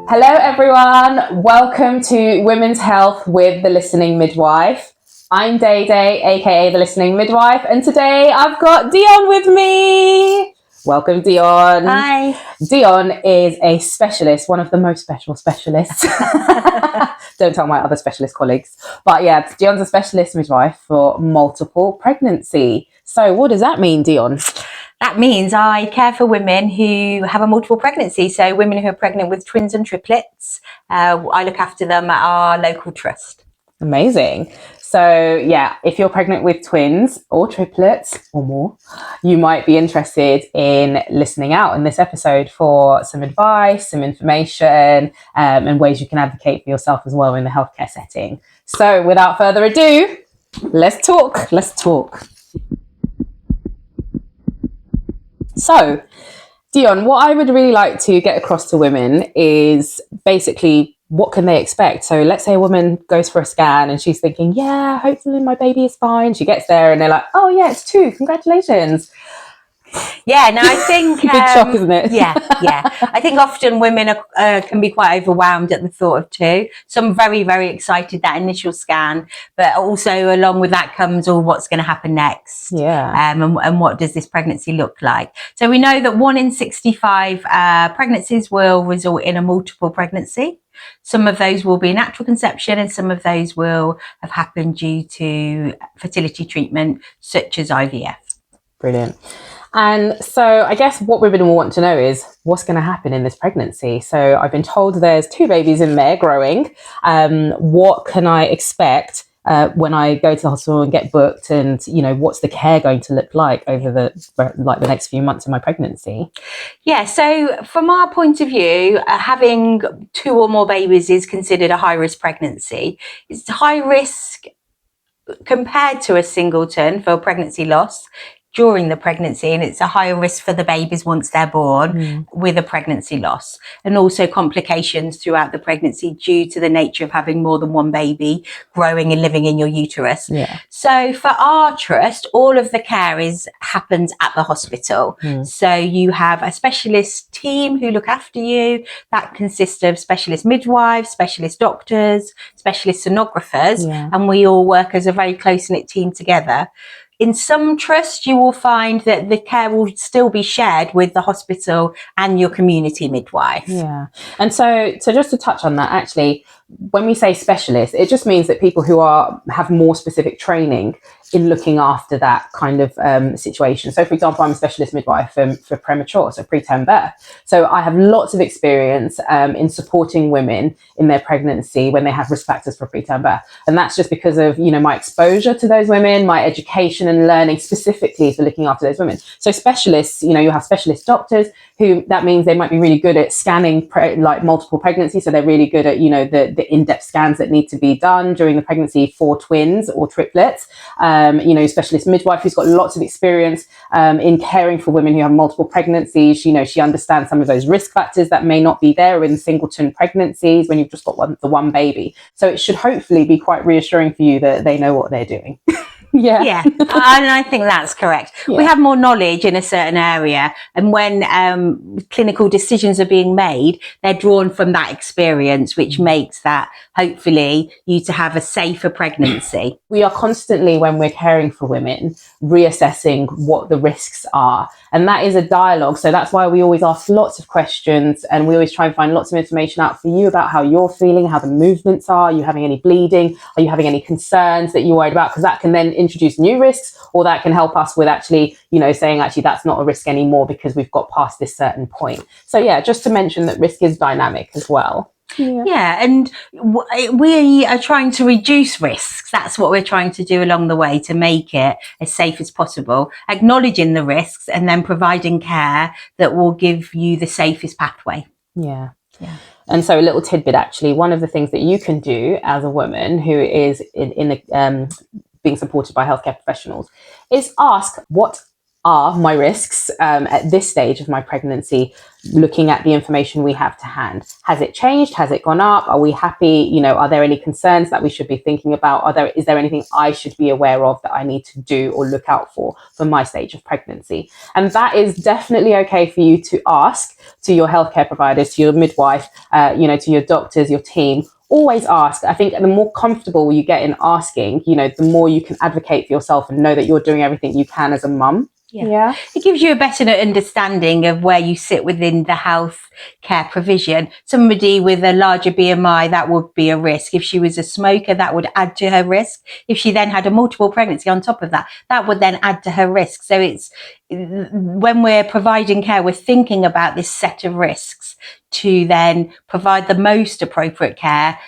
Hello everyone, welcome to Women's Health with the Listening Midwife. I'm Day Day, aka the Listening Midwife, and today I've got Dionne with me. Welcome, Dionne. Hi. Dionne is a specialist, one of the most special specialists. Don't tell my other specialist colleagues. But yeah, Dionne's a specialist midwife for multiple pregnancy. So what does that mean, Dionne? That means I care for women who have a multiple pregnancy. So women who are pregnant with twins and triplets. I look after them at our local trust. Amazing. So yeah, if you're pregnant with twins or triplets or more, you might be interested in listening out in this episode for some advice, some information, and ways you can advocate for yourself as well in the healthcare setting. So without further ado, let's talk. So, Dionne, what I would really like to get across to women is basically what can they expect? So let's say a woman goes for a scan and she's thinking, yeah, hopefully my baby is fine. She gets there and they're like, oh yeah, it's 2. Congratulations. Yeah, no, I think big shock, isn't it? yeah. I think often women can be quite overwhelmed at the thought of 2. Some very, very excited that initial scan, but also along with that comes all what's going to happen next. Yeah. And what does this pregnancy look like? So we know that 1 in 65 pregnancies will result in a multiple pregnancy. Some of those will be natural conception and some of those will have happened due to fertility treatment such as IVF. Brilliant. And so I guess what women will want to know is what's going to happen in this pregnancy. So I've been told there's 2 babies in there growing. What can I expect when I go to the hospital and get booked? And, you know, what's the care going to look like over the next few months of my pregnancy? Yeah, so from our point of view, having 2 or more babies is considered a high-risk pregnancy. It's high risk compared to a singleton for pregnancy loss during the pregnancy, and it's a higher risk for the babies once they're born with a pregnancy loss, and also complications throughout the pregnancy due to the nature of having more than 1 baby growing and living in your uterus. Yeah. So for our trust, all of the care happens at the hospital. So you have a specialist team who look after you. That consists of specialist midwives, specialist doctors, specialist sonographers, and we all work as a very close-knit team together. In some trusts, you will find that the care will still be shared with the hospital and your community midwife. Yeah. And so just to touch on that, actually, when we say specialist, it just means that people who have more specific training in looking after that kind of situation. So, for example, I'm a specialist midwife for premature, so preterm birth. So I have lots of experience in supporting women in their pregnancy when they have risk factors for preterm birth. And that's just because of, you know, my exposure to those women, my education and learning specifically for looking after those women. So specialists, you know, you have specialist doctors who, that means they might be really good at scanning like multiple pregnancies. So they're really good at, you know, the in-depth scans that need to be done during the pregnancy for twins or triplets. You know, specialist midwife who's got lots of experience in caring for women who have multiple pregnancies. You know, she understands some of those risk factors that may not be there in singleton pregnancies when you've just got the one baby. So it should hopefully be quite reassuring for you that they know what they're doing. Yeah, and I think that's correct. Yeah. We have more knowledge in a certain area, and when clinical decisions are being made, they're drawn from that experience, which makes that hopefully you to have a safer pregnancy. We are constantly, when we're caring for women, reassessing what the risks are, and that is a dialogue. So that's why we always ask lots of questions, and we always try and find lots of information out for you about how you're feeling, how the movements are. Are you having any bleeding? Are you having any concerns that you're worried about? Because that can then introduce new risks, or that can help us with actually, you know, saying actually that's not a risk anymore because we've got past this certain point. So yeah, just to mention that risk is dynamic as well. Yeah, and we are trying to reduce risks. That's what we're trying to do along the way to make it as safe as possible, acknowledging the risks and then providing care that will give you the safest pathway. Yeah. And so a little tidbit, actually, one of the things that you can do as a woman who is being supported by healthcare professionals is ask what are my risks at this stage of my pregnancy, looking at the information we have to hand. Has it changed? Has it gone up? Are we happy? Are there any concerns that we should be thinking about? Is there anything I should be aware of that I need to do or look out for my stage of pregnancy? And that is definitely okay for you to ask to your healthcare providers, to your midwife, to your doctors, your team. Always ask. I think the more comfortable you get in asking, the more you can advocate for yourself and know that you're doing everything you can as a mum. Yeah. It gives you a better understanding of where you sit within the health care provision. Somebody with a larger BMI, that would be a risk. If she was a smoker, that would add to her risk. If she then had a multiple pregnancy on top of that, that would then add to her risk. So it's when we're providing care, we're thinking about this set of risks to then provide the most appropriate care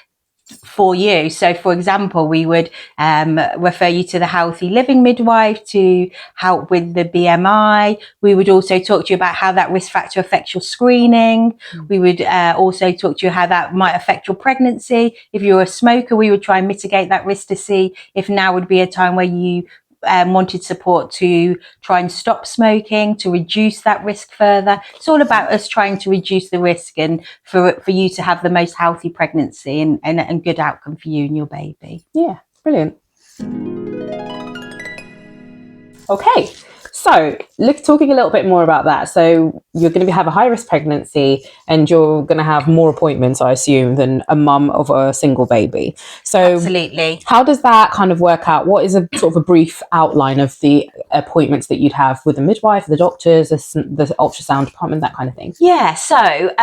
for you. So for example, we would refer you to the healthy living midwife to help with the BMI. We would also talk to you about how that risk factor affects your screening. We would also talk to you how that might affect your pregnancy. If you're a smoker, we would try and mitigate that risk to see if now would be a time where you wanted support to try and stop smoking, to reduce that risk further. It's all about us trying to reduce the risk and for you to have the most healthy pregnancy and good outcome for you and your baby. Yeah, brilliant. Okay, so talking a little bit more about that. So you're going to have a high-risk pregnancy and you're going to have more appointments, I assume, than a mum of a single baby. So absolutely. How does that kind of work out? What is a sort of a brief outline of the appointments that you'd have with the midwife, the doctors, the ultrasound department, that kind of thing? Yeah, so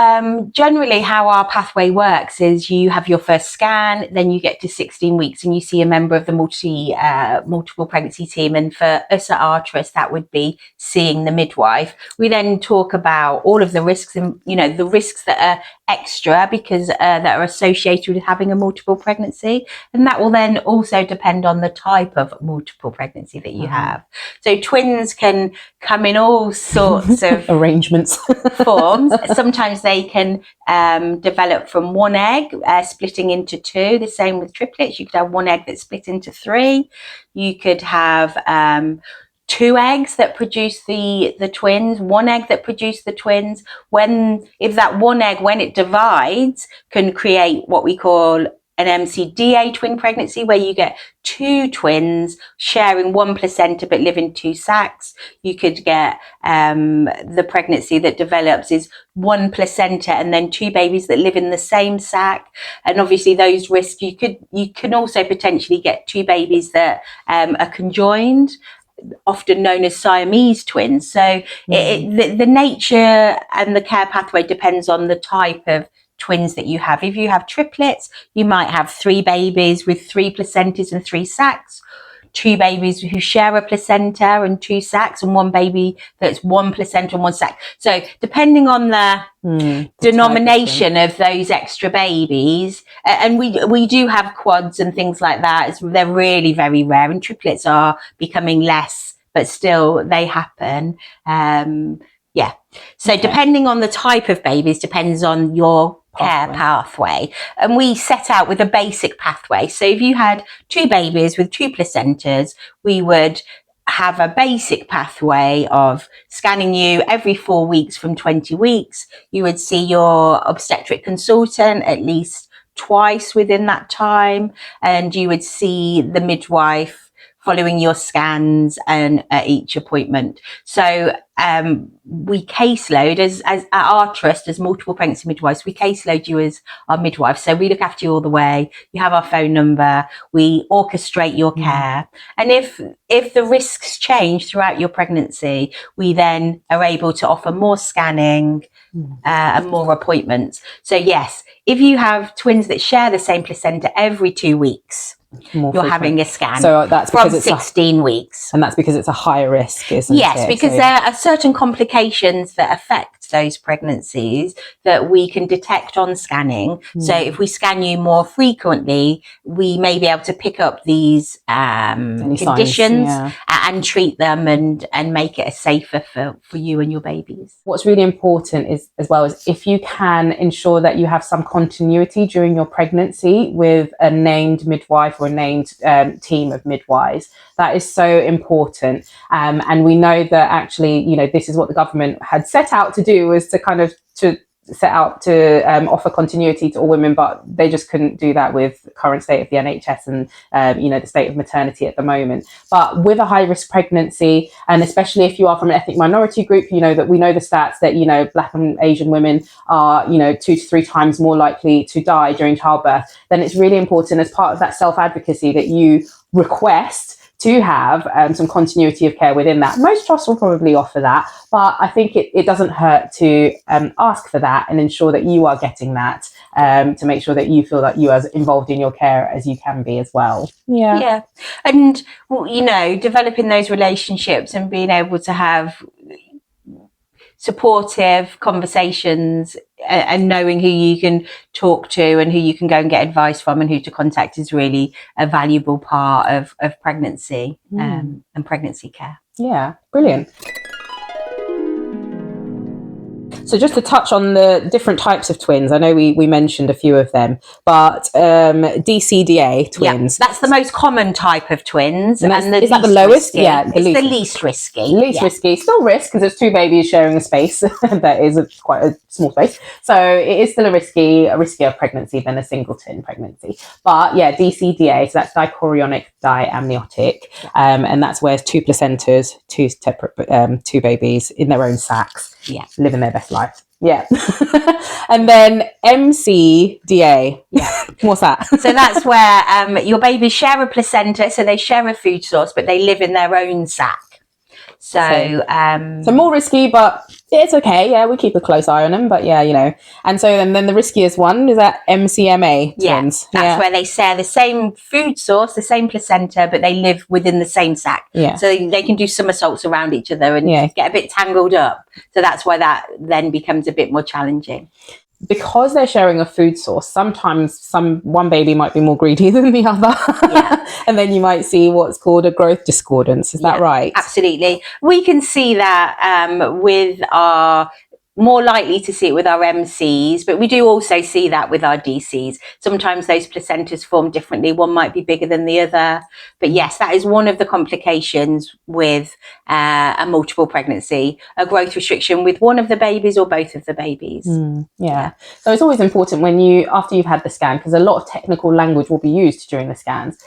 generally how our pathway works is you have your first scan, then you get to 16 weeks and you see a member of the multiple pregnancy team. And for us at our trust, that would be seeing the midwife. We then talk about all of the risks and, the risks that are extra because that are associated with having a multiple pregnancy. And that will then also depend on the type of multiple pregnancy that you have. So twins can come in all sorts of arrangements, forms. Sometimes they can develop from one egg splitting into two. The same with triplets. You could have one egg that's split into three. You could have two eggs that produce the twins, one egg that produce the twins. If that one egg, when it divides, can create what we call an MCDA twin pregnancy, where you get two twins sharing one placenta but live in two sacs. You could get the pregnancy that develops is one placenta and then two babies that live in the same sac. And obviously those risks, you can also potentially get two babies that are conjoined, often known as Siamese twins. So the nature and the care pathway depends on the type of twins that you have. If you have triplets, you might have three babies with three placentas and three sacs, two babies who share a placenta and two sacs, and one baby that's one placenta and one sac. So depending on the denomination of those extra babies, and we do have quads and things like that. They're really very rare, and triplets are becoming less, but still they happen. So depending on the type of babies depends on your care pathway. And we set out with a basic pathway. So if you had two babies with two placentas, we would have a basic pathway of scanning you every 4 weeks from 20 weeks. You would see your obstetric consultant at least twice within that time, and you would see the midwife following your scans and at each appointment. So we caseload as at our trust as multiple pregnancy midwives, we caseload you as our midwife. So we look after you all the way. You have our phone number. We orchestrate your care. And if the risks change throughout your pregnancy, we then are able to offer more scanning and more appointments. So yes, if you have twins that share the same placenta every 2 weeks, you're having a scan. So that's because from 16 weeks. And that's because it's a higher risk, isn't it? Yes, because there are certain complications that affect those pregnancies that we can detect on scanning. So if we scan you more frequently, we may be able to pick up these conditions and treat them and make it safer for you and your babies. What's really important is, as well, is if you can ensure that you have some continuity during your pregnancy with a named midwife or a named team of midwives. That is so important. And we know that actually, you know, this is what the government had set out to do, was to kind of offer continuity to all women, but they just couldn't do that with the current state of the NHS and you know, the state of maternity at the moment. But with a high risk pregnancy, and especially if you are from an ethnic minority group, you know that we know the stats that, you know, Black and Asian women are, you know, 2 to 3 times more likely to die during childbirth. Then it's really important, as part of that self advocacy, that you request to have some continuity of care within that. Most trusts will probably offer that, but I think it doesn't hurt to ask for that and ensure that you are getting that, to make sure that you feel that you are as involved in your care as you can be as well. Yeah. And, you know, developing those relationships and being able to have supportive conversations and knowing who you can talk to and who you can go and get advice from and who to contact is really a valuable part of pregnancy and pregnancy care. Yeah, brilliant. So just to touch on the different types of twins, I know we mentioned a few of them, but DCDA twins. Yeah, that's the most common type of twins. And is that the lowest? Risky. Yeah, it's the least risky. Least risky. Still risk, because there's 2 babies sharing a space. That is quite a small space. So it is still a riskier pregnancy than a singleton pregnancy. But yeah, DCDA, so that's dichorionic diamniotic. And that's where it's 2 placentas, 2 separate 2 babies in their own sacs. Yeah, living their best life. Yeah. And then MCDA. Yeah. What's that? So that's where your babies share a placenta, so they share a food source, but they live in their own sac. So more risky, but it's okay. Yeah, we keep a close eye on them, but yeah, you know. And so then the riskiest one is that MCMA twins. That's where they share the same food source, the same placenta, but they live within the same sac. Yeah. So they can do somersaults around each other and get a bit tangled up. So that's why that then becomes a bit more challenging. Because they're sharing a food source, sometimes one baby might be more greedy than the other. Yeah. And then you might see what's called a growth discordance. Is that right? Absolutely. We can see that with our more likely to see it with our MCs, but we do also see that with our DCs. Sometimes those placentas form differently. One might be bigger than the other. But yes, that is one of the complications with a multiple pregnancy, a growth restriction with one of the babies or both of the babies. Yeah. So it's always important when after you've had the scan, because a lot of technical language will be used during the scans.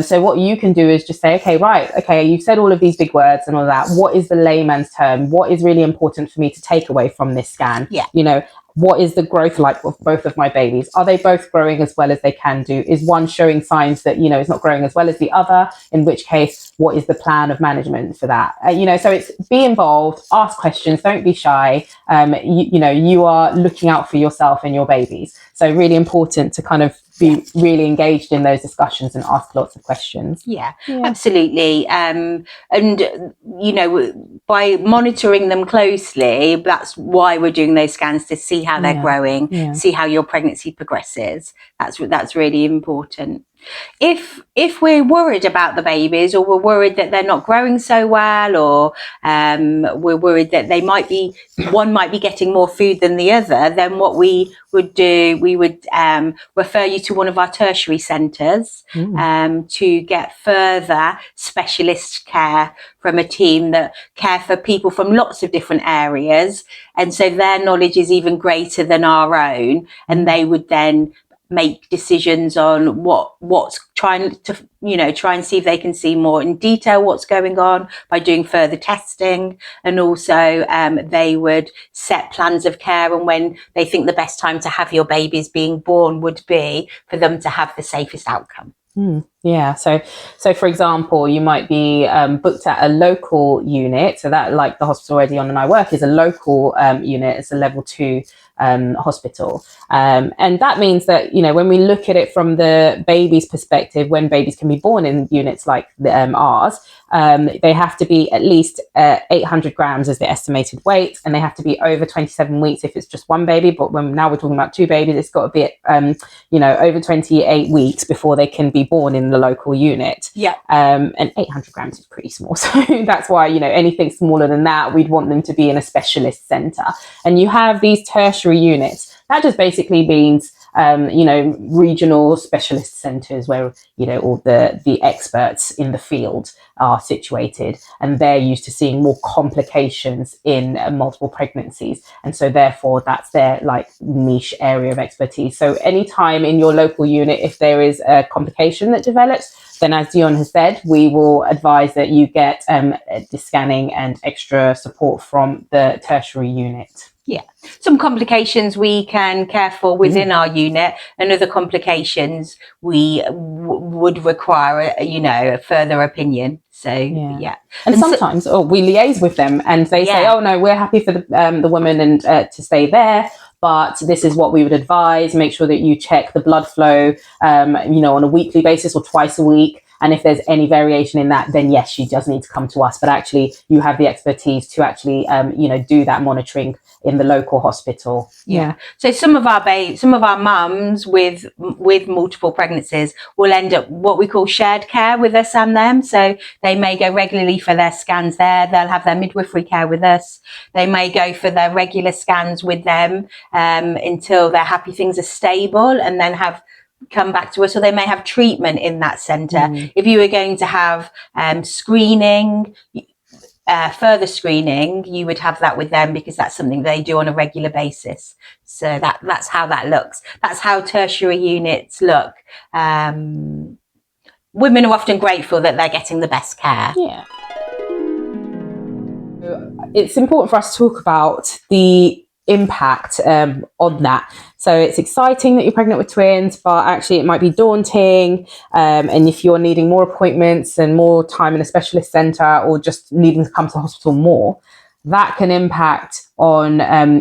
So what you can do is just say, okay, you've said all of these big words and all that. What is the layman's term? What is really important for me to take away from this scan? Yeah. You know, what is the growth like of both of my babies? Are they both growing as well as they can do? Is one showing signs that, you know, it's not growing as well as the other? In which case, what is the plan of management for that? You know, so it's be involved, ask questions, don't be shy. You know, you are looking out for yourself and your babies. So really important to kind of be really engaged in those discussions and ask lots of questions. Yeah. Absolutely. And, you know, by monitoring them closely, that's why we're doing those scans, to see how they're growing, see how your pregnancy progresses. That's really important. If we're worried about the babies, or we're worried that they're not growing so well, or we're worried that one might be getting more food than the other, then what we would do, we would refer you to one of our tertiary centres to get further specialist care from a team that care for people from lots of different areas, and so their knowledge is even greater than our own, and they would then make decisions on what's trying and see if they can see more in detail what's going on by doing further testing. And also they would set plans of care and when they think the best time to have your babies being born would be for them to have the safest outcome. Yeah. So for example, you might be booked at a local unit. So that, like the hospital where Dionne and I work, is a local unit. It's a level 2 hospital. And that means that, you know, when we look at it from the baby's perspective, when babies can be born in units like ours, they have to be at least 800 grams as the estimated weight, and they have to be over 27 weeks if it's just one baby. But now we're talking about 2 babies, it's got to be over 28 weeks before they can be born in the local unit. Yeah. And 800 grams is pretty small. So that's why, you know, anything smaller than that, we'd want them to be in a specialist centre. And you have these tertiary units. That just basically means regional specialist centres where, all the experts in the field are situated, and they're used to seeing more complications in multiple pregnancies. And so therefore that's their like niche area of expertise. So anytime in your local unit, if there is a complication that develops, then as Dionne has said, we will advise that you get the scanning and extra support from the tertiary unit. Yeah, some complications we can care for within our unit, and other complications we would require, a further opinion. So yeah. And sometimes we liaise with them, and they say, "Oh no, we're happy for the woman and to stay there, but this is what we would advise. Make sure that you check the blood flow, on a weekly basis or twice a week." And if there's any variation in that, then yes, she does need to come to us. But actually, you have the expertise to actually, do that monitoring in the local hospital. Yeah. So some of our mums with multiple pregnancies will end up what we call shared care with us and them. So they may go regularly for their scans there. They'll have their midwifery care with us. They may go for their regular scans with them until they're happy things are stable, and then come back to us, or they may have treatment in that centre. If you were going to have screening, further screening, you would have that with them, because that's something they do on a regular basis. So that's how that looks. That's how tertiary units look. Women are often grateful that they're getting the best care. Yeah. It's important for us to talk about the impact on that. So it's exciting that you're pregnant with twins, but actually it might be daunting. And if you're needing more appointments and more time in a specialist centre, or just needing to come to the hospital more, that can impact on,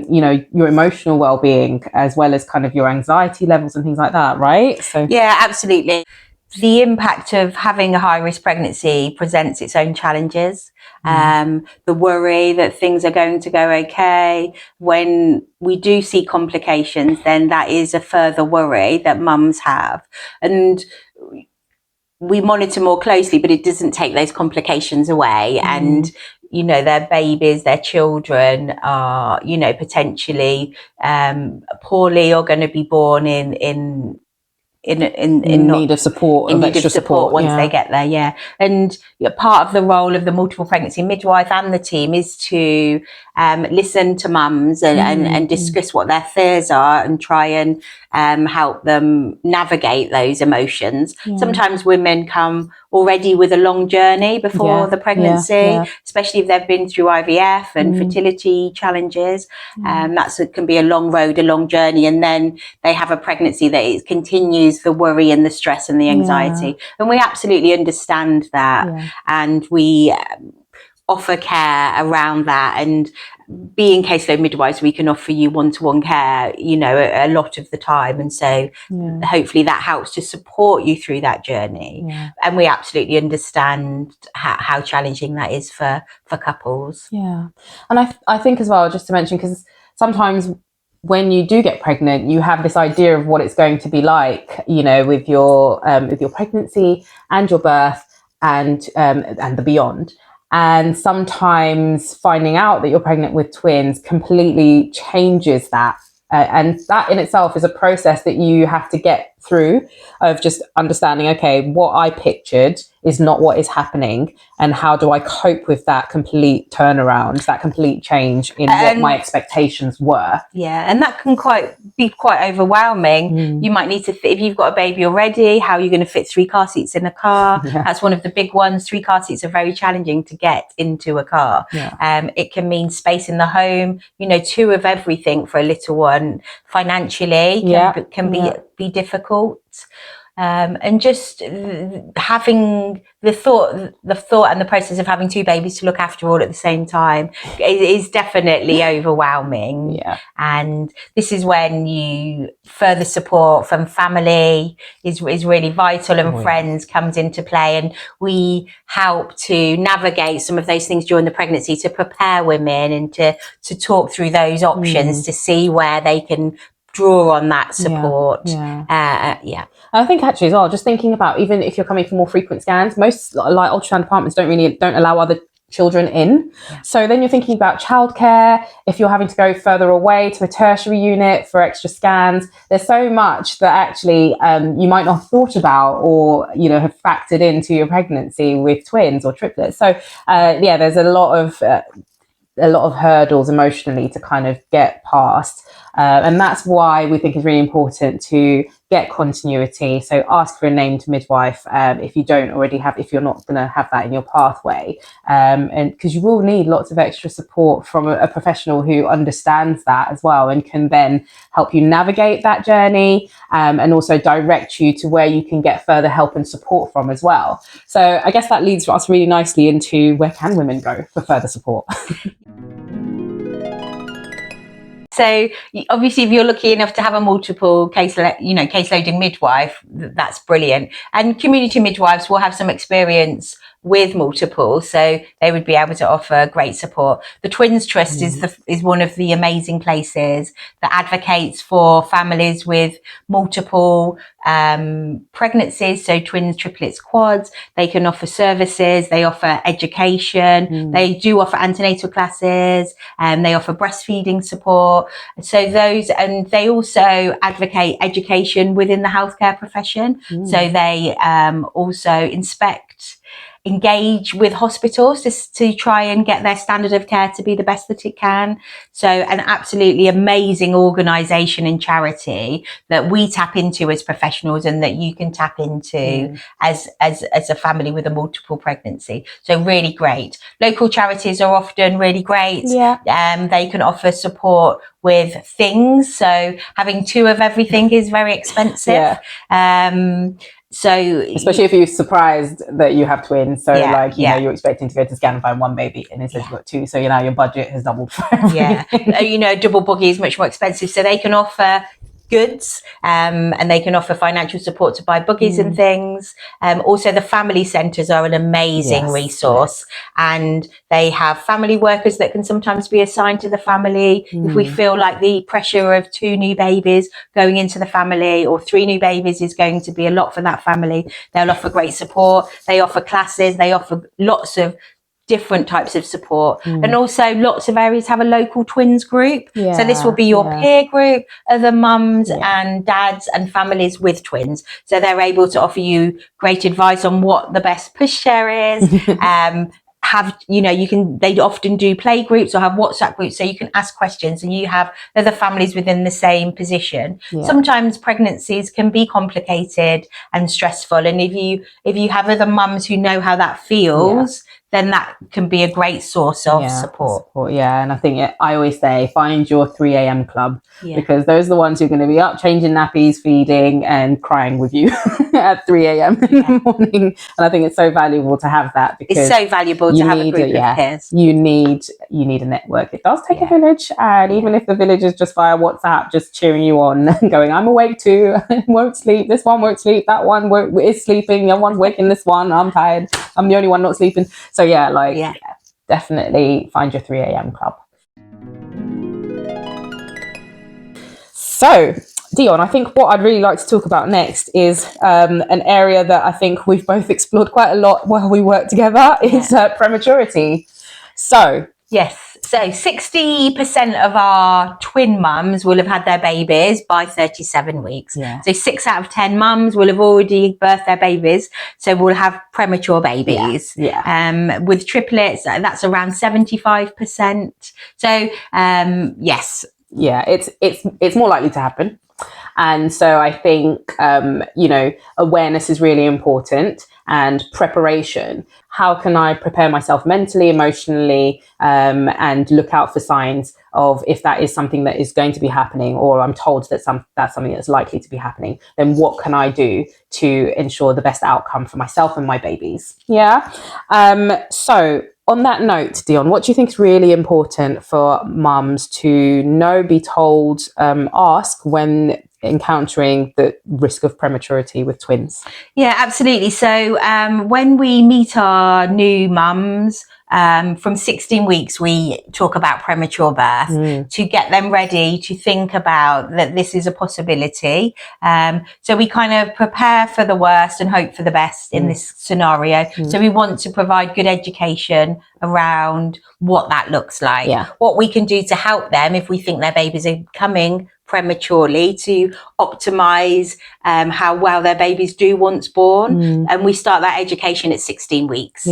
your emotional well-being, as well as kind of your anxiety levels and things like that, right? So yeah, absolutely. The impact of having a high-risk pregnancy presents its own challenges. The worry that things are going to go okay. When we do see complications, then that is a further worry that mums have. And we monitor more closely, but it doesn't take those complications away. And their babies, their children are, potentially poorly, or going to be born in need of support, in need of support once they get there. And part of the role of the multiple pregnancy midwife and the team is to listen to mums and discuss what their fears are, and try and help them navigate those emotions. Sometimes women come already with a long journey before the pregnancy, especially if they've been through IVF and fertility challenges. Can be a long road, a long journey, and then they have a pregnancy that it continues the worry and the stress and the anxiety. And we absolutely understand that, and we offer care around that. And being caseload midwives, we can offer you one-to-one care, a lot of the time. And so hopefully that helps to support you through that journey. And we absolutely understand how challenging that is for couples. And I think as well, just to mention, because sometimes when you do get pregnant, you have this idea of what it's going to be like, with your pregnancy and your birth and the beyond. And sometimes finding out that you're pregnant with twins completely changes that. And that in itself is a process that you have to get through, of just understanding, okay, what I pictured is not what is happening, and how do I cope with that complete turnaround, that complete change in what my expectations were. And that can be quite overwhelming. You might need to fit, if you've got a baby already, how are you going to fit 3 car seats in a car? That's one of the big ones. 3 car seats are very challenging to get into a car. It can mean space in the home, 2 of everything for a little one financially can be difficult. And just having the thought and the process of having 2 babies to look after all at the same time is definitely overwhelming. And this is when further support from family is really vital, and friends comes into play, and we help to navigate some of those things during the pregnancy, to prepare women and to talk through those options, to see where they can draw on that support. I think actually as well, just thinking about, even if you're coming for more frequent scans, most like ultrasound departments don't allow other children in. So then you're thinking about childcare. If you're having to go further away to a tertiary unit for extra scans, there's so much that actually you might not have thought about or, you know, have factored into your pregnancy with twins or triplets. So yeah, there's a lot of hurdles emotionally to kind of get past. And that's why we think it's really important to get continuity. So ask for a named midwife if you don't already have, if you're not going to have that in your pathway. And because you will need lots of extra support from a professional who understands that as well and can then help you navigate that journey and also direct you to where you can get further help and support from as well. So I guess that leads us really nicely into where can women go for further support? So obviously, if you're lucky enough to have a multiple caseloading midwife, that's brilliant. And community midwives will have some experience with multiple, so they would be able to offer great support. The Twins Trust is one of the amazing places that advocates for families with multiple pregnancies, so twins, triplets, quads. They can offer services, they offer education, they do offer antenatal classes, and they offer breastfeeding support. So those, and they also advocate education within the healthcare profession. So they also engage with hospitals to try and get their standard of care to be the best that it can. So an absolutely amazing organisation and charity that we tap into as professionals and that you can tap into as a family with a multiple pregnancy. So really great. Local charities are often really great. They can offer support with things. So having two of everything is very expensive. So especially if you're surprised that you have twins, so like you know you're expecting to go to scan and find one baby and it says you've got two, so you know your budget has doubled for everything. You know, double boogie is much more expensive, so they can offer goods and they can offer financial support to buy boogies and things. Also the family centres are an amazing resource, and they have family workers that can sometimes be assigned to the family if we feel like the pressure of 2 new babies going into the family or 3 new babies is going to be a lot for that family. They'll offer great support, they offer classes, they offer lots of different types of support, and also lots of areas have a local twins group. So this will be your peer group, other mums and dads and families with twins. So they're able to offer you great advice on what the best pushshare is. They often do play groups or have WhatsApp groups, so you can ask questions and you have other families within the same position. Sometimes pregnancies can be complicated and stressful, and if you have other mums who know how that feels, then that can be a great source of support. And I think I always say find your 3 a.m. club, because those are the ones who are going to be up changing nappies, feeding and crying with you at 3 a.m. in the morning. And I think it's so valuable to have that, because it's so valuable to have a group of peers. You need a network. It does take a village, and even if the village is just via WhatsApp just cheering you on and going, I'm awake too, won't sleep, this one won't sleep, that one is sleeping, the other one's waking, this one, I'm tired, I'm the only one not sleeping. So definitely find your 3 a.m. club. So Dionne, I think what I'd really like to talk about next is an area that I think we've both explored quite a lot while we work together, is prematurity. So So 60% of our twin mums will have had their babies by 37 weeks. So 6 out of 10 mums will have already birthed their babies, so we'll have premature babies. With triplets, that's around 75%. So it's more likely to happen. And so I think, awareness is really important, and preparation. How can I prepare myself mentally, emotionally, and look out for signs of if that is something that is going to be happening, or I'm told that that's something that's likely to be happening, then what can I do to ensure the best outcome for myself and my babies? So on that note, Dionne, what do you think is really important for mums to know, be told, ask when encountering the risk of prematurity with twins? Absolutely. So when we meet our new mums, from 16 weeks, we talk about premature birth to get them ready to think about that this is a possibility. So we kind of prepare for the worst and hope for the best in this scenario. So we want to provide good education around what that looks like, what we can do to help them if we think their babies are coming prematurely, to optimize how well their babies do once born. And we start that education at 16 weeks.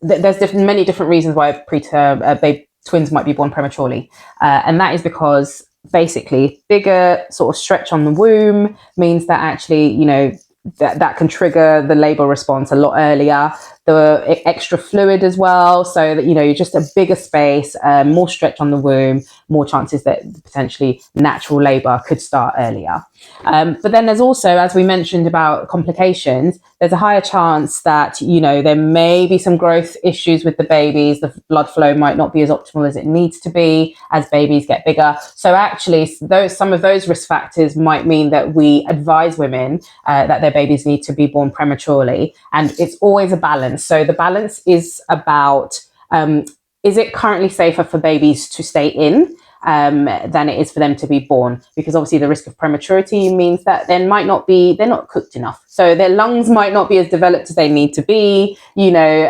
There's many different reasons why preterm twins might be born prematurely, and that is because basically bigger sort of stretch on the womb means that actually, you know, that can trigger the labor response a lot earlier. The extra fluid as well, so that, you know, you're just a bigger space, more stretch on the womb, more chances that potentially natural labor could start earlier. But then there's also, as we mentioned about complications, there's a higher chance that, you know, there may be some growth issues with the babies. The blood flow might not be as optimal as it needs to be as babies get bigger. So actually, some of those risk factors might mean that we advise women that their babies need to be born prematurely. And it's always a balance. So the balance is about, is it currently safer for babies to stay in than it is for them to be born? Because obviously the risk of prematurity means that they're not cooked enough. So their lungs might not be as developed as they need to be, you know,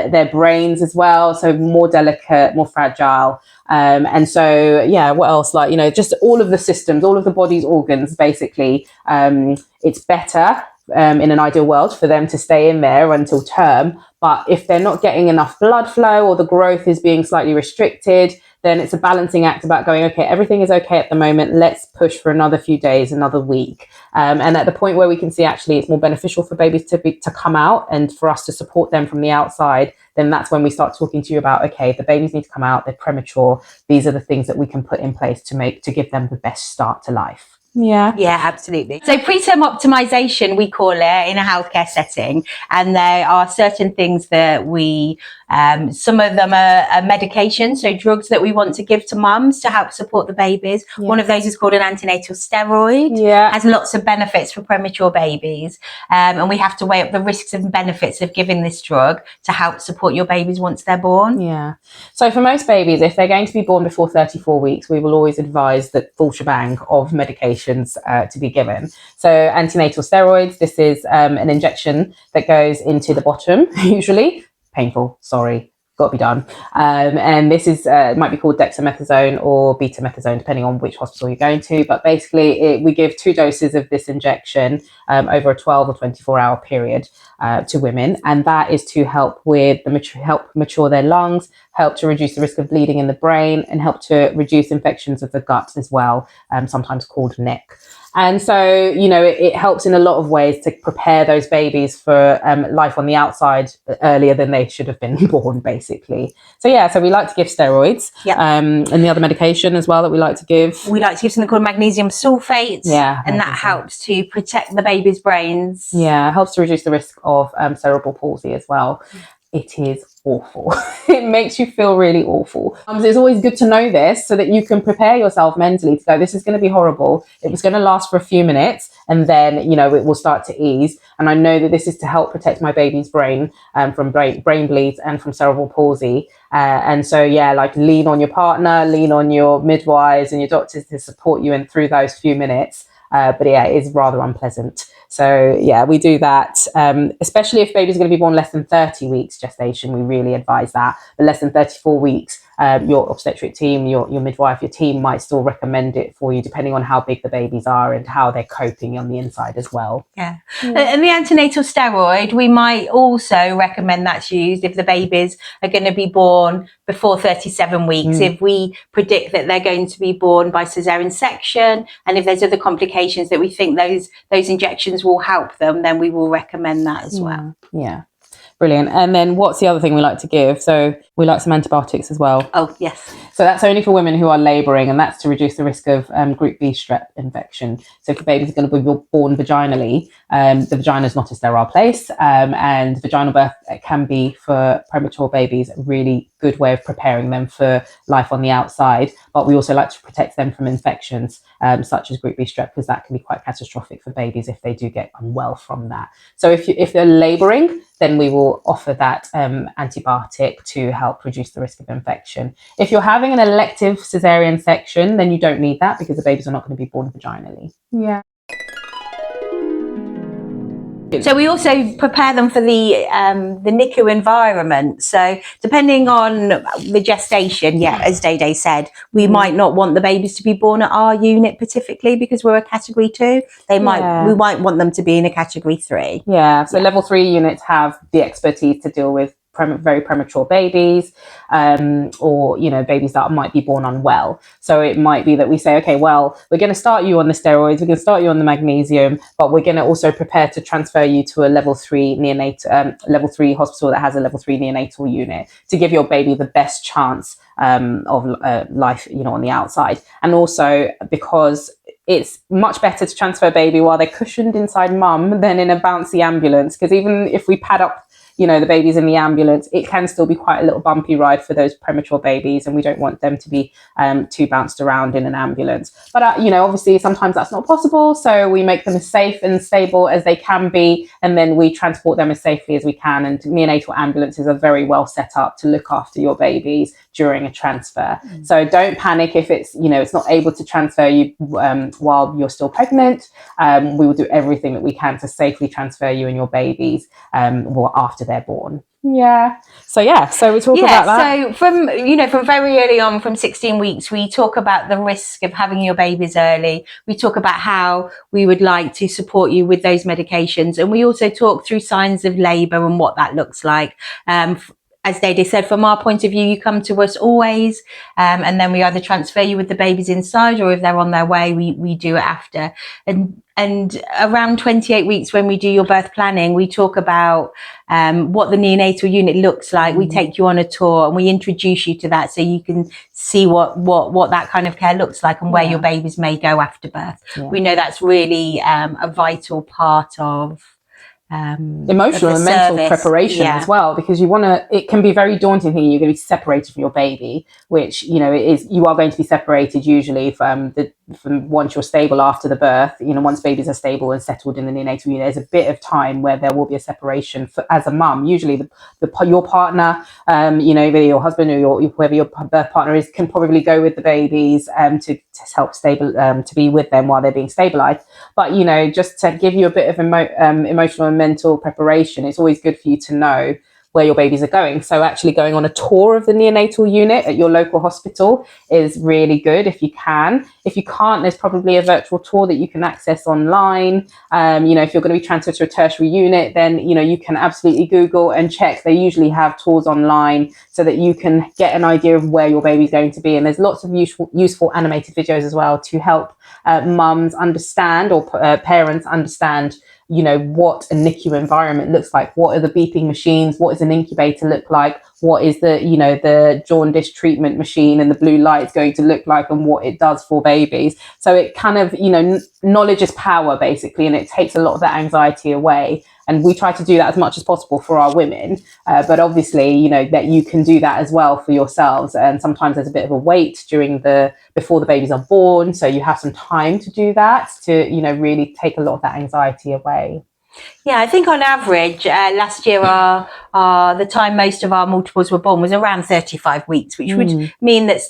their brains as well. So more delicate, more fragile. And so, yeah, what else? Like, you know, just all of the systems, all of the body's organs, basically, it's better in an ideal world for them to stay in there until term. But if they're not getting enough blood flow or the growth is being slightly restricted, then it's a balancing act about going, okay, everything is okay at the moment. Let's push for another few days, another week. And at the point where we can see actually it's more beneficial for babies to come out and for us to support them from the outside, then that's when we start talking to you about, okay, the babies need to come out. They're premature. These are the things that we can put in place to give them the best start to life. Yeah, absolutely. So preterm optimization, we call it in a healthcare setting, and there are certain things that we, some of them are medication, so drugs that we want to give to mums to help support the babies. Yes. One of those is called an antenatal steroid. Has lots of benefits for premature babies, and we have to weigh up the risks and benefits of giving this drug to help support your babies once they're born. So for most babies, if they're going to be born before 34 weeks, we will always advise the full shebang of medication to be given. So antenatal steroids, this is an injection that goes into the bottom, usually painful, sorry, got to be done. And this is it might be called dexamethasone or betamethasone, depending on which hospital you're going to. But basically, we give 2 doses of this injection over a 12 or 24-hour period to women, and that is to help with help mature their lungs, help to reduce the risk of bleeding in the brain, and help to reduce infections of the gut as well, sometimes called NEC. And so, you know, it helps in a lot of ways to prepare those babies for life on the outside earlier than they should have been born, basically. So, yeah, so we like to give steroids. And the other medication as well that we like to give. We like to give something called magnesium sulfate. And that helps to protect the baby's brains. It helps to reduce the risk of cerebral palsy as well. It is awful. It makes you feel really awful. It's always good to know this so that you can prepare yourself mentally to go, this is going to be horrible. It was going to last for a few minutes and then, you know, it will start to ease. And I know that this is to help protect my baby's brain from brain bleeds and from cerebral palsy. And so, yeah, like lean on your partner, lean on your midwives and your doctors to support you through those few minutes. But yeah, it is rather unpleasant. So yeah, we do that, especially if baby's going to be born less than 30 weeks gestation. We really advise that. But less than 34 weeks, your obstetric team, your midwife, your team might still recommend it for you, depending on how big the babies are and how they're coping on the inside as well. And the antenatal steroid, we might also recommend that's used if the babies are going to be born before 37 weeks. If we predict that they're going to be born by cesarean section, and if there's other complications that we think those injections will help them, then we will recommend that as well. Brilliant. And then what's the other thing we like to give? So we like some antibiotics as well. Oh, yes. So that's only for women who are labouring, and that's to reduce the risk of group B strep infection. So if the baby's going to be born vaginally, the vagina is not a sterile place, and vaginal birth can be, for premature babies, really good way of preparing them for life on the outside. But we also like to protect them from infections such as group B strep, because that can be quite catastrophic for babies if they do get unwell from that. So if they're labouring, then we will offer that antibiotic to help reduce the risk of infection. If you're having an elective cesarean section, then you don't need that, because the babies are not going to be born vaginally. Yeah. So we also prepare them for the NICU environment. So depending on the gestation, as Day said, we might not want the babies to be born at our unit specifically because we're a category 2. We might want them to be in a category 3. Yeah. So level 3 units have the expertise to deal with very premature babies, or babies that might be born unwell. So it might be that we say, okay, well, we're going to start you on the steroids, we're going to start you on the magnesium, but we're going to also prepare to transfer you to a level 3 level 3 hospital that has a level 3 neonatal unit to give your baby the best chance of life, on the outside. And also because it's much better to transfer a baby while they're cushioned inside mum than in a bouncy ambulance, because even if we pad up the babies in the ambulance, it can still be quite a little bumpy ride for those premature babies, and we don't want them to be too bounced around in an ambulance. But obviously sometimes that's not possible, so we make them as safe and stable as they can be, and then we transport them as safely as we can. And neonatal ambulances are very well set up to look after your babies during a transfer. So don't panic if it's it's not able to transfer you while you're still pregnant. We will do everything that we can to safely transfer you and your babies after they're born. So we talk about that. So from very early on, from 16 weeks, we talk about the risk of having your babies early. We talk about how we would like to support you with those medications, and we also talk through signs of labour and what that looks like. As Dede said, from our point of view, you come to us always, and then we either transfer you with the babies inside, or if they're on their way, we do it after. And around 28 weeks, when we do your birth planning, we talk about what the neonatal unit looks like. We take you on a tour and we introduce you to that, so you can see what that kind of care looks like and where your babies may go after birth. We know that's really a vital part of emotional and mental preparation as well, because it can be very daunting thinking you're going to be separated from your baby, which you are going to be separated usually from once you're stable after the birth. Once babies are stable and settled in the neonatal unit, there's a bit of time where there will be a separation as a mum. Usually your partner, whether your husband or whoever your birth partner is, can probably go with the babies to help to be with them while they're being stabilized. But just to give you a bit of emotional and mental preparation, it's always good for you to know where your babies are going. So actually going on a tour of the neonatal unit at your local hospital is really good if you can. If you can't, there's probably a virtual tour that you can access online. If you're going to be transferred to a tertiary unit, then you can absolutely Google and check. They usually have tours online so that you can get an idea of where your baby's going to be. And there's lots of useful animated videos as well to help mums understand, or parents understand what a NICU environment looks like. What are the beeping machines? What does an incubator look like? What is the jaundice treatment machine and the blue lights going to look like, and what it does for babies? So it kind of, knowledge is power basically, and it takes a lot of that anxiety away. And we try to do that as much as possible for our women. But obviously, that you can do that as well for yourselves. And sometimes there's a bit of a wait before the babies are born. So you have some time to do that to, really take a lot of that anxiety away. Yeah, I think on average, last year, the time most of our multiples were born was around 35 weeks, which would mean that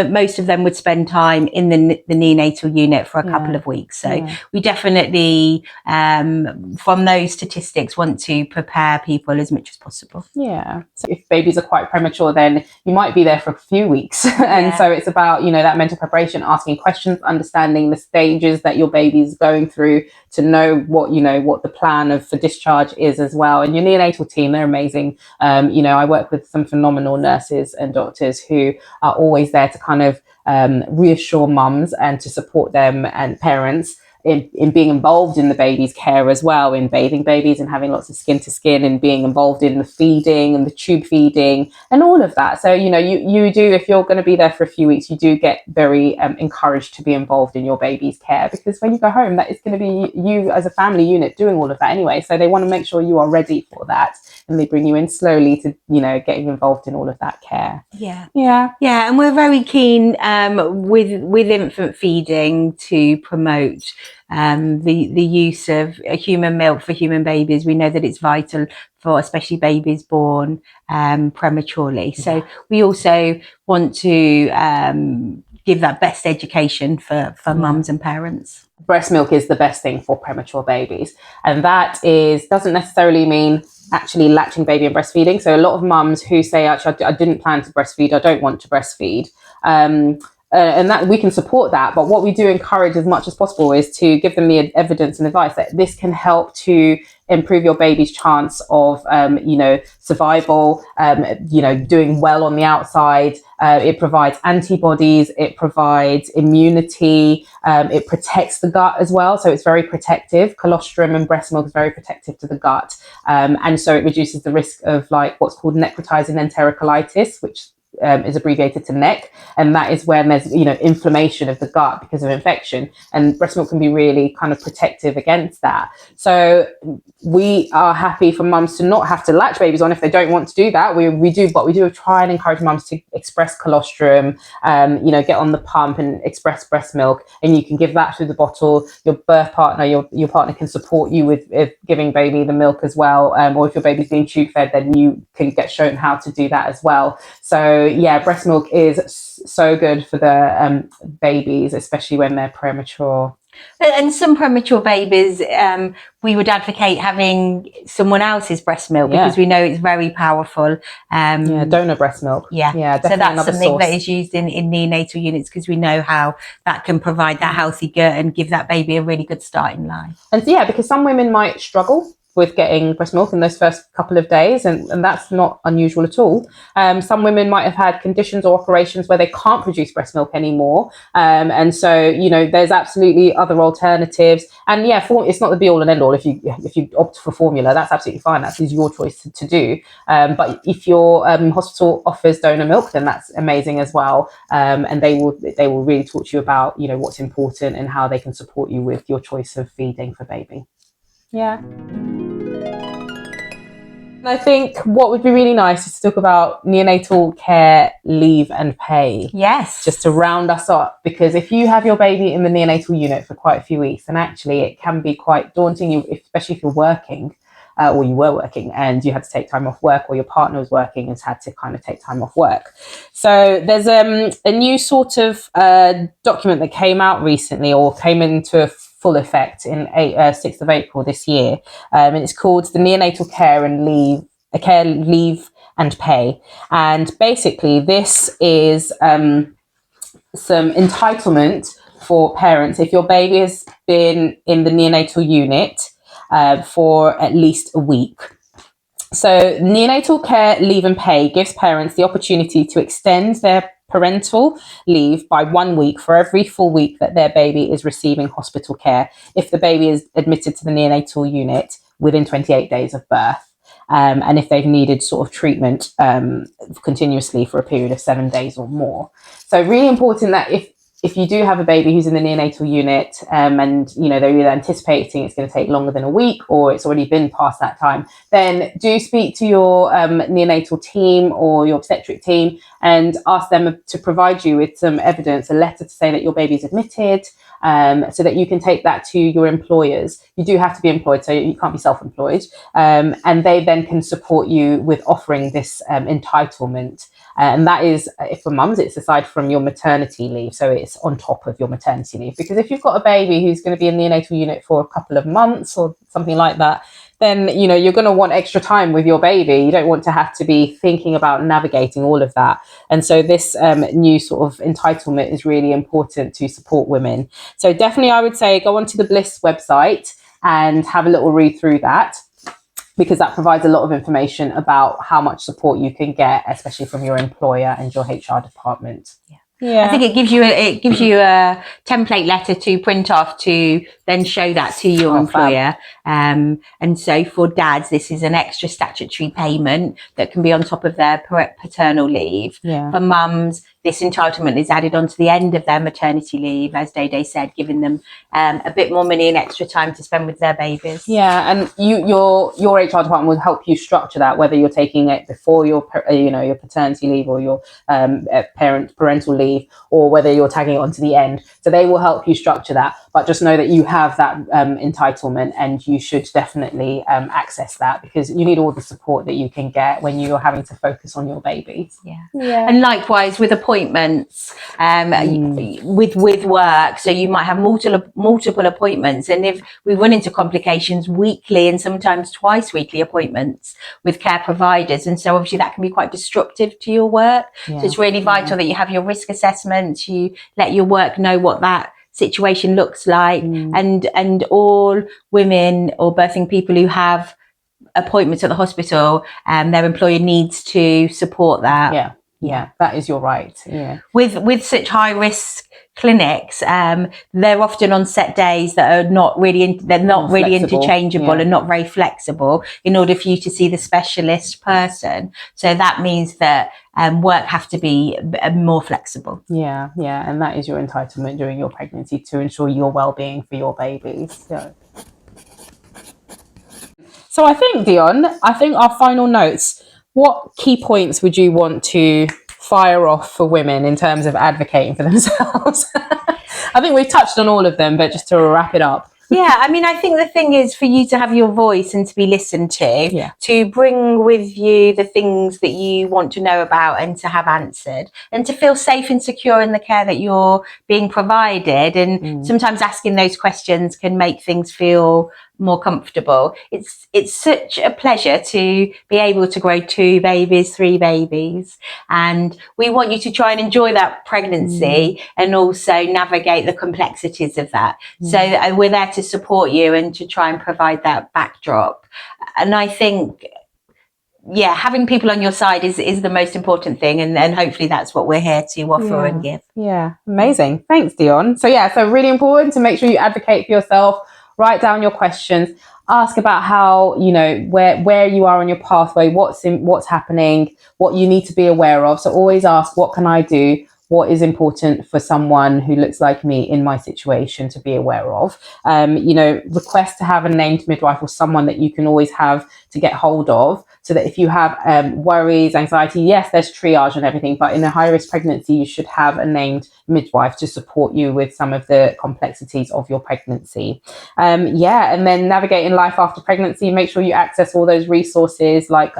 most of them would spend time in the neonatal unit for a couple of weeks. So we definitely, from those statistics, want to prepare people as much as possible. Yeah. So if babies are quite premature, then you might be there for a few weeks. And so it's about, that mental preparation, asking questions, understanding the stages that your baby's going through, to know what the plan for discharge is as well. And your neonatal team, they're amazing. I work with some phenomenal nurses and doctors who are always there to kind of reassure mums and to support them and parents in being involved in the baby's care as well, in bathing babies and having lots of skin to skin, and being involved in the feeding and the tube feeding and all of that. So, you do, if you're going to be there for a few weeks, you do get very encouraged to be involved in your baby's care, because when you go home, that is going to be you as a family unit doing all of that anyway. So they want to make sure you are ready for that, and they bring you in slowly to, getting involved in all of that care. Yeah. And we're very keen with infant feeding to promote the use of human milk for human babies. We know that it's vital for especially babies born prematurely. So we also want to give that best education for mums and parents. Breast milk is the best thing for premature babies, and that doesn't necessarily mean actually latching baby and breastfeeding. So a lot of mums who say, actually, I didn't plan to breastfeed, I don't want to breastfeed, and that we can support that. But what we do encourage as much as possible is to give them the evidence and advice that this can help to improve your baby's chance of, survival, doing well on the outside. It provides antibodies, it provides immunity, it protects the gut as well. So it's very protective. Colostrum and breast milk is very protective to the gut. And so it reduces the risk of what's called necrotizing enterocolitis, which is abbreviated to NEC, and that is when there's inflammation of the gut because of infection, and breast milk can be really kind of protective against that. So we are happy for mums to not have to latch babies on if they don't want to do that. We do try and encourage mums to express colostrum, get on the pump and express breast milk, and you can give that through the bottle. Your birth partner, your partner can support you with giving baby the milk as well, or if your baby's being tube fed, then you can get shown how to do that as well. So breast milk is so good for the babies, especially when they're premature. And some premature babies, we would advocate having someone else's breast milk because we know it's very powerful. Donor breast milk. So that's something source that is used in neonatal units, because we know how that can provide that healthy gut and give that baby a really good start in life. And because some women might struggle with getting breast milk in those first couple of days, and that's not unusual at all. Some women might have had conditions or operations where they can't produce breast milk anymore, and so there's absolutely other alternatives. And it's not the be all and end all. If you opt for formula, that's absolutely fine. That is your choice to do. But if your hospital offers donor milk, then that's amazing as well. And they will really talk to you about what's important and how they can support you with your choice of feeding for baby. And I think what would be really nice is to talk about neonatal care leave and pay. Yes. Just to round us up, because if you have your baby in the neonatal unit for quite a few weeks, then actually it can be quite daunting, especially if you're working, or you were working and you had to take time off work, or your partner was working and had to kind of take time off work. So there's a new sort of document that came out recently, or came into full effect in 6th of April this year, and it's called the Neonatal Care Leave and Pay. And basically this is some entitlement for parents if your baby has been in the neonatal unit for at least a week. So neonatal care leave and pay gives parents the opportunity to extend their parental leave by 1 week for every full week that their baby is receiving hospital care, if the baby is admitted to the neonatal unit within 28 days of birth, and if they've needed sort of treatment continuously for a period of 7 days or more. So really important that if you do have a baby who's in the neonatal unit, and they're either anticipating it's going to take longer than a week, or it's already been past that time, then do speak to your neonatal team or your obstetric team and ask them to provide you with some evidence, a letter to say that your baby's admitted, so that you can take that to your employers. You do have to be employed, so you can't be self-employed, and they then can support you with offering this entitlement. And that is, for mums, it's aside from your maternity leave, so it's on top of your maternity leave. Because if you've got a baby who's going to be in the neonatal unit for a couple of months or something like that, then you're going to want extra time with your baby. You don't want to have to be thinking about navigating all of that. And so this new sort of entitlement is really important to support women. So definitely I would say go onto the Bliss website and have a little read through that, because that provides a lot of information about how much support you can get, especially from your employer and your HR department. I think it gives you a template letter to print off to then show that to your employer. And so for dads, this is an extra statutory payment that can be on top of their paternal leave. For mums, this entitlement is added onto the end of their maternity leave, as Day said, giving them a bit more money and extra time to spend with their babies. Yeah, and your HR department will help you structure that, whether you're taking it before your your paternity leave or your parental leave, or whether you're tagging it onto the end. So they will help you structure that. But just know that you have that entitlement, and you should definitely access that, because you need all the support that you can get when you're having to focus on your babies. And likewise with appointments, with work. So you might have multiple appointments, and if we run into complications, weekly and sometimes twice weekly appointments with care providers, and so obviously that can be quite disruptive to your work. So it's really vital that you have your risk assessments, you let your work know what that situation looks like, and all women or birthing people who have appointments at the hospital, their employer needs to support that. That is your right. With such high risk clinics, they're often on set days that are not really interchangeable and not very flexible in order for you to see the specialist person. So that means that work have to be more flexible. And that is your entitlement during your pregnancy, to ensure your well-being for your babies. So I think, Dionne, our final notes, what key points would you want to fire off for women in terms of advocating for themselves? I think we've touched on all of them, but just to wrap it up. I mean, I think the thing is for you to have your voice and to be listened to, to bring with you the things that you want to know about and to have answered, and to feel safe and secure in the care that you're being provided. And sometimes asking those questions can make things feel more comfortable. It's such a pleasure to be able to grow 2 babies, 3 babies, and we want you to try and enjoy that pregnancy and also navigate the complexities of that. So we're there to support you and to try and provide that backdrop. And I think having people on your side is the most important thing, and hopefully that's what we're here to offer and give. Amazing. Thanks, Dionne. So really important to make sure you advocate for yourself. Write down your questions, ask about how, where you are on your pathway, what's happening, what you need to be aware of. So always ask, what can I do? What is important for someone who looks like me in my situation to be aware of? Request to have a named midwife or someone that you can always have to get hold of, so that if you have worries, anxiety, yes, there's triage and everything, but in a high-risk pregnancy, you should have a named midwife to support you with some of the complexities of your pregnancy. And then navigating life after pregnancy, make sure you access all those resources like,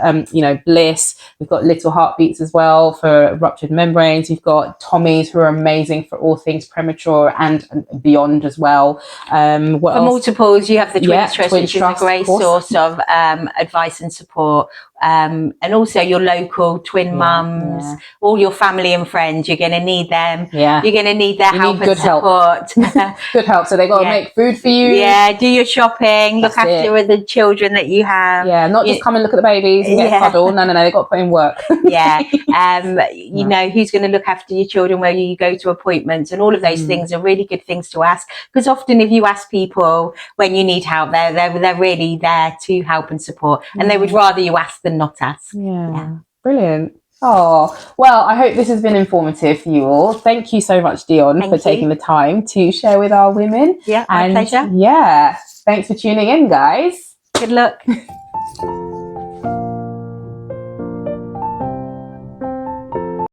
Bliss. We've got Little Heartbeats as well for ruptured membranes. We've got Tommy's, who are amazing for all things premature and beyond as well. For multiples, you have the Twins Trust, which is a great source of advice and support. And also your local twin mums, all your family and friends, you're going to need them. You're going to need their help and support. Good help. So they got to make food for you. Do your shopping, look after the children that you have. Not just come and look at the babies and get cuddled. No, they got to put in work. You know, who's going to look after your children where you go to appointments, and all of those things are really good things to ask, because often if you ask people when you need help, they're really there to help and support, and they would rather you ask than not ask. Brilliant. Oh, well, I hope this has been informative for you all. Thank you so much, Dionne, for taking the time to share with our women. My pleasure. Thanks for tuning in, guys. Good luck.